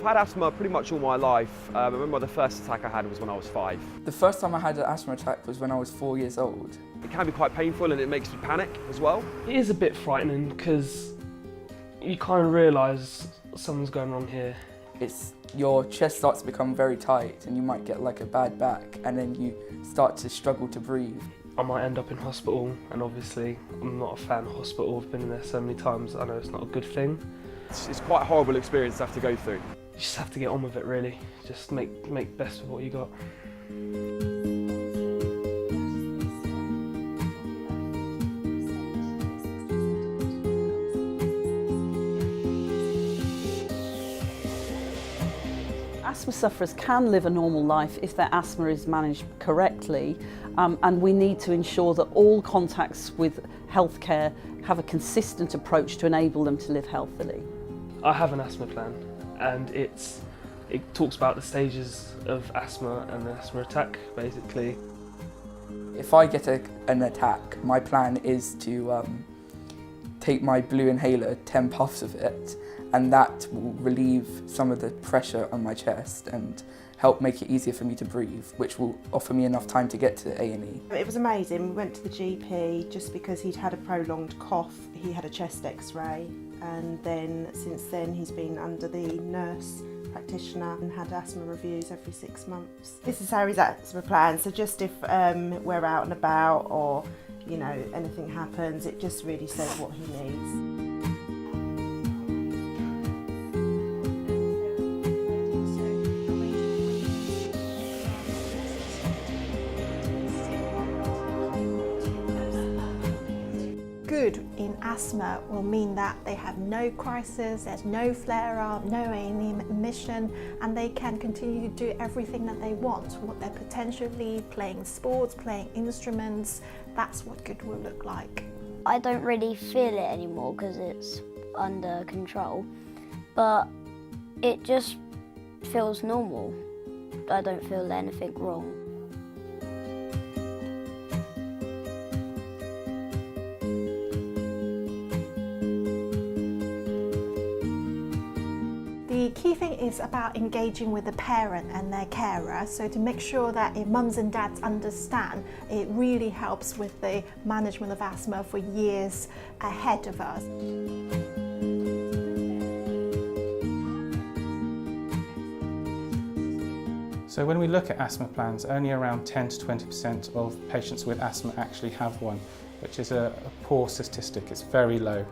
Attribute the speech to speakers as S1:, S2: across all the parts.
S1: I've had asthma pretty much all my life. I remember the first attack I had was when I was 5.
S2: The first time I had an asthma attack was when I was 4 years old.
S1: It can be quite painful and it makes you panic as well.
S3: It is a bit frightening because you kind of realise something's going wrong here.
S2: Your chest starts to become very tight and you might get like a bad back and then you start to struggle to breathe.
S3: I might end up in hospital, and obviously I'm not a fan of hospital. I've been in there so many times, I know it's not a good thing.
S1: It's quite a horrible experience to have to go through.
S3: You just have to get on with it really, just make best of what you got.
S4: Asthma sufferers can live a normal life if their asthma is managed correctly, and we need to ensure that all contacts with healthcare have a consistent approach to enable them to live healthily.
S3: I have an asthma plan, and it talks about the stages of asthma and the asthma attack basically.
S2: If I get an attack, my plan is to take my blue inhaler, 10 puffs of it, and that will relieve some of the pressure on my chest and help make it easier for me to breathe, which will offer me enough time to get to A&E.
S5: It was amazing. We went to the GP just because he'd had a prolonged cough. He had a chest x-ray, and then since then he's been under the nurse practitioner and had asthma reviews every 6 months. This is Harry's asthma plan, so just if we're out and about or anything happens, it just really says what he needs.
S6: Good in asthma will mean that they have no crisis, there's no flare-up, no A&E admission, and they can continue to do everything that they want, what they're potentially playing sports, playing instruments. That's what good will look like.
S7: I don't really feel it anymore because it's under control, but it just feels normal. I don't feel anything wrong.
S6: The key thing is about engaging with the parent and their carer, so to make sure that if mums and dads understand, it really helps with the management of asthma for years ahead of us.
S8: So when we look at asthma plans, only around 10 to 20% of patients with asthma actually have one, which is a poor statistic. It's very low.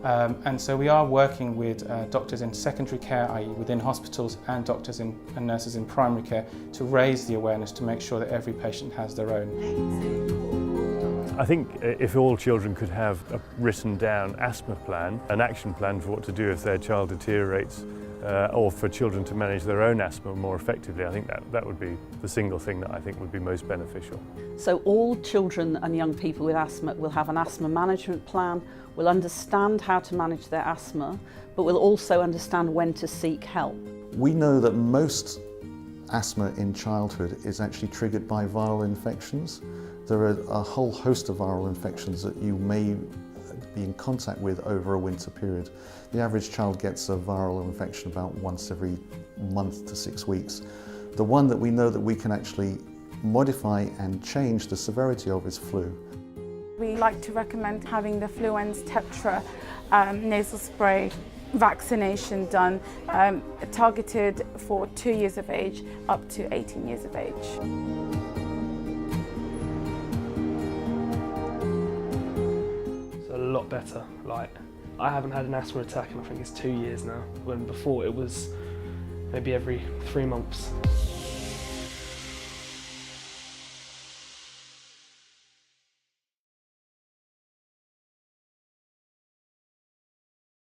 S8: And so we are working with doctors in secondary care, i.e. within hospitals, and doctors and nurses in primary care to raise the awareness to make sure that every patient has their own.
S9: I think if all children could have a written down asthma plan, an action plan for what to do if their child deteriorates, or for children to manage their own asthma more effectively, I think that would be the single thing that I think would be most beneficial.
S4: So all children and young people with asthma will have an asthma management plan, will understand how to manage their asthma, but will also understand when to seek help.
S10: We know that most asthma in childhood is actually triggered by viral infections. There are a whole host of viral infections that you may be in contact with over a winter period. The average child gets a viral infection about once every month to 6 weeks. The one that we know that we can actually modify and change the severity of is flu.
S11: We like to recommend having the Fluence Tetra nasal spray vaccination done, targeted for 2 years of age up to 18 years of age.
S3: It's a lot better. Like, I haven't had an asthma attack in I think it's 2 years now, when before it was maybe every 3 months.